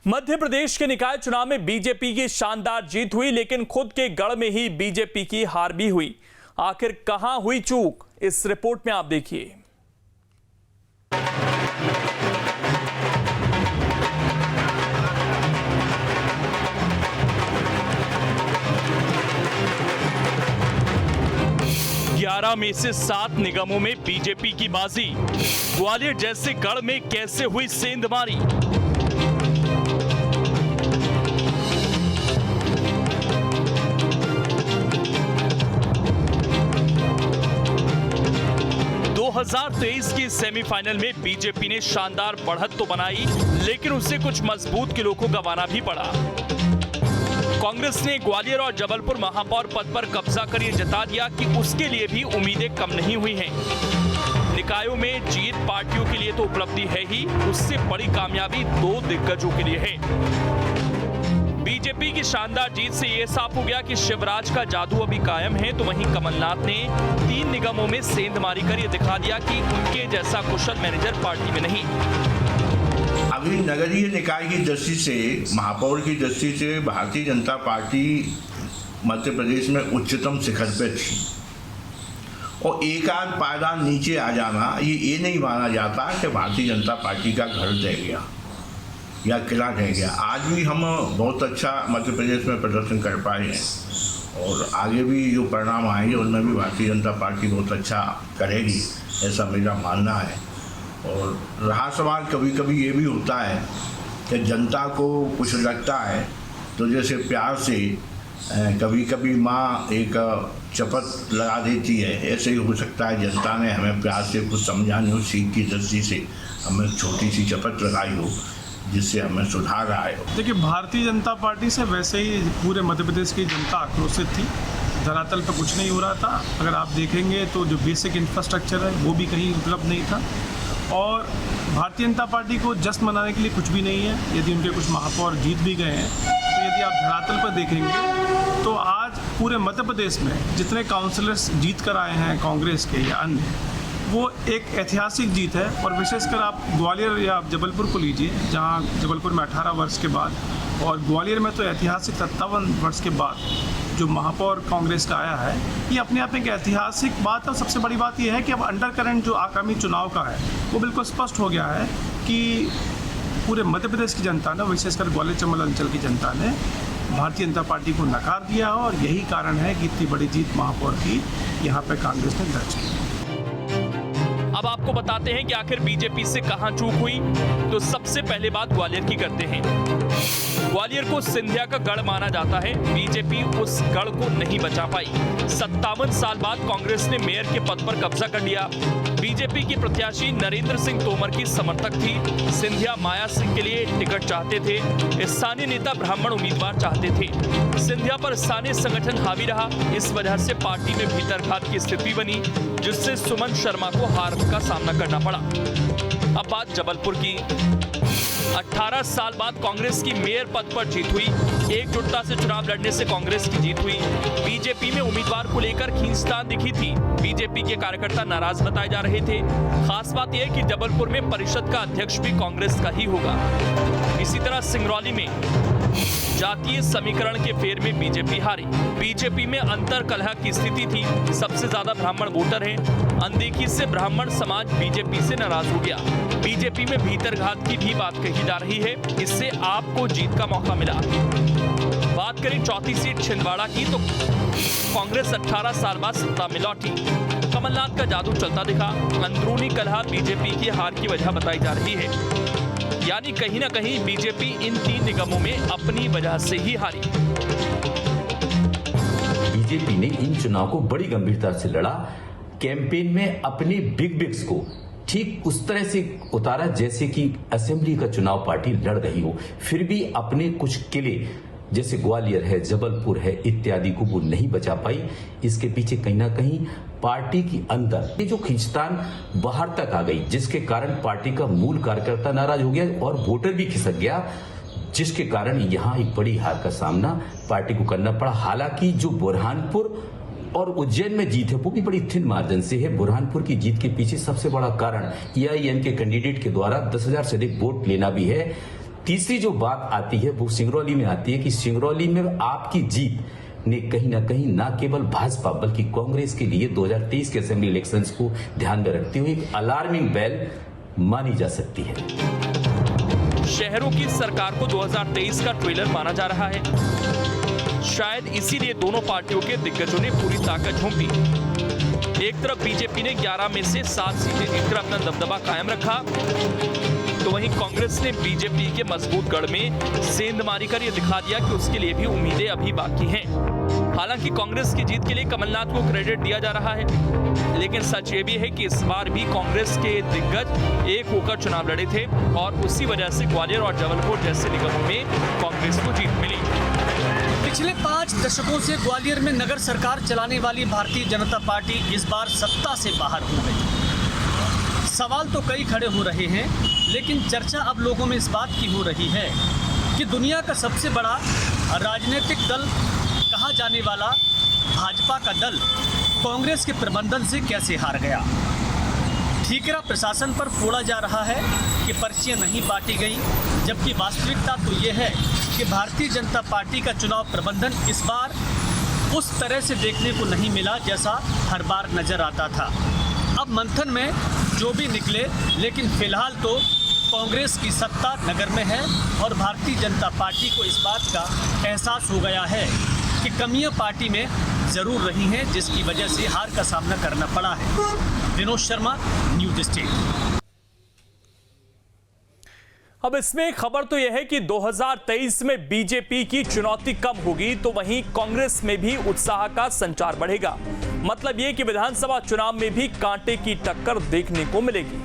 मध्य प्रदेश के निकाय चुनाव में बीजेपी की शानदार जीत हुई, लेकिन खुद के गढ़ में ही बीजेपी की हार भी हुई। आखिर कहां हुई चूक, इस रिपोर्ट में आप देखिए। ग्यारह में से 7 निगमों में बीजेपी की बाजी। ग्वालियर जैसे गढ़ में कैसे हुई सेंधमारी? की सेमीफाइनल में बीजेपी ने शानदार बढ़त तो बनाई, लेकिन उसे कुछ मजबूत किलों को गंवाना भी पड़ा। कांग्रेस ने ग्वालियर और जबलपुर महापौर पद पर कब्जा कर ये जता दिया कि उसके लिए भी उम्मीदें कम नहीं हुई हैं। निकायों में जीत पार्टियों के लिए तो उपलब्धि है ही, उससे बड़ी कामयाबी 2 दिग्गजों के लिए है। बीजेपी की शानदार जीत से यह साफ हो गया कि शिवराज का जादू अभी कायम है, तो वहीं कमलनाथ ने 3 निगमों में सेंधमारी कर यह दिखा दिया कि उनके जैसा कुशल मैनेजर पार्टी में नहीं। अभी नगरीय निकाय की दृष्टि से, महापौर की दृष्टि से भारतीय जनता पार्टी मध्य प्रदेश में उच्चतम शिखर पे थी और एक आध पायदान नीचे आ जाना ये नहीं माना जाता कि भारतीय जनता पार्टी का घर रह गया या किला रह गया। आज भी हम बहुत अच्छा मध्य प्रदेश में प्रदर्शन कर पाए हैं और आगे भी जो परिणाम आएंगे उनमें भी भारतीय जनता पार्टी बहुत अच्छा करेगी, ऐसा मेरा मानना है। और रहा सवाल, कभी कभी ये भी होता है कि जनता को कुछ लगता है तो जैसे प्यार से कभी कभी माँ एक चपत लगा देती है, ऐसे ही हो सकता है जनता ने हमें प्यार से कुछ समझाने हो, सीख की दृष्टि से हमें छोटी सी चपत लगाई हो जिससे हमें सुधार आए। देखिए, भारतीय जनता पार्टी से वैसे ही पूरे मध्य प्रदेश की जनता आक्रोशित थी। धरातल पर कुछ नहीं हो रहा था। अगर आप देखेंगे तो जो बेसिक इंफ्रास्ट्रक्चर है वो भी कहीं उपलब्ध नहीं था और भारतीय जनता पार्टी को जश्न मनाने के लिए कुछ भी नहीं है। यदि उनके कुछ महापौर जीत भी गए हैं तो यदि आप धरातल पर देखेंगे तो आज पूरे मध्य प्रदेश में जितने काउंसलर्स जीत कर आए हैं कांग्रेस के या अन्य, वो एक ऐतिहासिक जीत है। और विशेषकर आप ग्वालियर या जबलपुर को लीजिए, जहां जबलपुर में 18 वर्ष के बाद और ग्वालियर में तो ऐतिहासिक 57 वर्ष के बाद जो महापौर कांग्रेस का आया है, ये अपने आप में एक ऐतिहासिक बात है। और सबसे बड़ी बात यह है कि अब अंडर करंट जो आगामी चुनाव का है वो बिल्कुल स्पष्ट हो गया है कि पूरे मध्य प्रदेश की जनता ने, विशेषकर ग्वालियर चंबल अंचल की जनता ने भारतीय जनता पार्टी को नकार दिया और यही कारण है कि इतनी बड़ी जीत महापौर की यहाँ पर कांग्रेस ने दर्ज की। अब आपको बताते हैं कि आखिर बीजेपी से कहां चूक हुई। तो सबसे पहले बात ग्वालियर की करते हैं। ग्वालियर को सिंधिया का गढ़ माना जाता है, बीजेपी उस गढ़ को नहीं बचा पाई। 57 साल बाद कांग्रेस ने मेयर के पद पर कब्जा कर लिया। बीजेपी की प्रत्याशी नरेंद्र सिंह तोमर की समर्थक थी। सिंधिया माया सिंह के लिए टिकट चाहते थे, स्थानीय नेता ब्राह्मण उम्मीदवार चाहते थे। सिंधिया पर स्थानीय संगठन हावी रहा, इस वजह से पार्टी में भीतरघात की स्थिति बनी, जिससे सुमन शर्मा को हार का सामना करना पड़ा। अब बात जबलपुर की। 18 साल बाद कांग्रेस की मेयर पद पर जीत हुई। एकजुटता से चुनाव लड़ने से कांग्रेस की जीत हुई। बीजेपी में उम्मीदवार को लेकर खींचतान दिखी थी। बीजेपी के कार्यकर्ता नाराज बताए जा रहे थे। खास बात यह कि जबलपुर में परिषद का अध्यक्ष भी कांग्रेस का ही होगा। इसी तरह सिंगरौली में जातीय समीकरण के फेर में बीजेपी हारी। बीजेपी में अंतर कलह की स्थिति थी। सबसे ज्यादा ब्राह्मण वोटर हैं। अनदेखी से ब्राह्मण समाज बीजेपी से नाराज हो गया। बीजेपी में भीतरघात की भी बात कही जा रही है, इससे आपको जीत का मौका मिला। बात करें चौथी सीट छिंदवाड़ा की, तो कांग्रेस 18 साल बाद सत्ता में लौटी। कमलनाथ का जादू चलता दिखा। अंदरूनी कलह बीजेपी की हार की वजह बताई जा रही है। यानी कहीं ना कहीं बीजेपी इन 3 निगमों में अपनी वजह से ही हारी। बीजेपी ने इन चुनाव को बड़ी गंभीरता से लड़ा। कैंपेन में अपने बिग बिग्स को ठीक उस तरह से उतारा जैसे कि असेंबली का चुनाव पार्टी लड़ रही हो। फिर भी अपने कुछ किले जैसे ग्वालियर है, जबलपुर है इत्यादि को वो नहीं बचा पाई। इसके पीछे कहीं ना कहीं पार्टी के अंदर ये जो खींचतान बाहर तक आ गई, जिसके कारण पार्टी का मूल कार्यकर्ता नाराज हो गया और वोटर भी खिसक गया, जिसके कारण यहाँ एक बड़ी हार का सामना पार्टी को करना पड़ा। हालांकि जो बुरहानपुर और उज्जैन में जीत है वो भी बड़ी थिन मार्जिन से है। बुरहानपुर की जीत के पीछे सबसे बड़ा कारण EIN के कैंडिडेट के द्वारा 10,000 से अधिक वोट लेना भी है। तीसरी जो बात आती है वो सिंगरौली में आती है कि सिंगरौली में आपकी जीत ने कहीं ना कहीं न केवल भाजपा बल्कि कांग्रेस के लिए 2023 के असेंबली इलेक्शंस को ध्यान में रखते हुए एक अलार्मिंग बेल मानी जा सकती है। शहरों की सरकार को 2023 का ट्रेलर माना जा रहा है। शायद इसीलिए दोनों पार्टियों के दिग्गजों ने पूरी ताकत झोंक दी। एक तरफ बीजेपी ने 11 में से 7 सीटें जीतकर अपना दबदबा कायम रखा, तो वहीं कांग्रेस ने बीजेपी के मजबूत गढ़ में सेंध मारी कर यह दिखा दिया कि उसके लिए भी उम्मीदें अभी बाकी हैं। हालांकि कांग्रेस की जीत के लिए कमलनाथ को क्रेडिट दिया जा रहा है, लेकिन सच ये भी है कि इस बार भी कांग्रेस के दिग्गज एक होकर चुनाव लड़े थे और उसी वजह से ग्वालियर और जबलपुर जैसे निगमों में कांग्रेस को जीत मिली। पिछले 5 दशकों से ग्वालियर में नगर सरकार चलाने वाली भारतीय जनता पार्टी इस बार सत्ता से बाहर हो गई। सवाल तो कई खड़े हो रहे हैं, लेकिन चर्चा अब लोगों में इस बात की हो रही है कि दुनिया का सबसे बड़ा राजनीतिक दल कहा जाने वाला भाजपा का दल कांग्रेस के प्रबंधन से कैसे हार गया। ठीकरा प्रशासन पर फोड़ा जा रहा है कि पर्चियां नहीं बांटी गई, जबकि वास्तविकता तो ये है कि भारतीय जनता पार्टी का चुनाव प्रबंधन इस बार उस तरह से देखने को नहीं मिला जैसा हर बार नजर आता था। अब मंथन में जो भी निकले, लेकिन फिलहाल तो कांग्रेस की सत्ता नगर में है और भारतीय जनता पार्टी को इस बात का एहसास हो गया है कि कमियां पार्टी में जरूर रही हैं, जिसकी वजह से हार का सामना करना पड़ा है। Vinod Sharma, news state. अब इसमें खबर तो यह है कि 2023 में बीजेपी की चुनौती कम होगी, तो वहीं कांग्रेस में भी उत्साह का संचार बढ़ेगा। मतलब यह कि विधानसभा चुनाव में भी कांटे की टक्कर देखने को मिलेगी।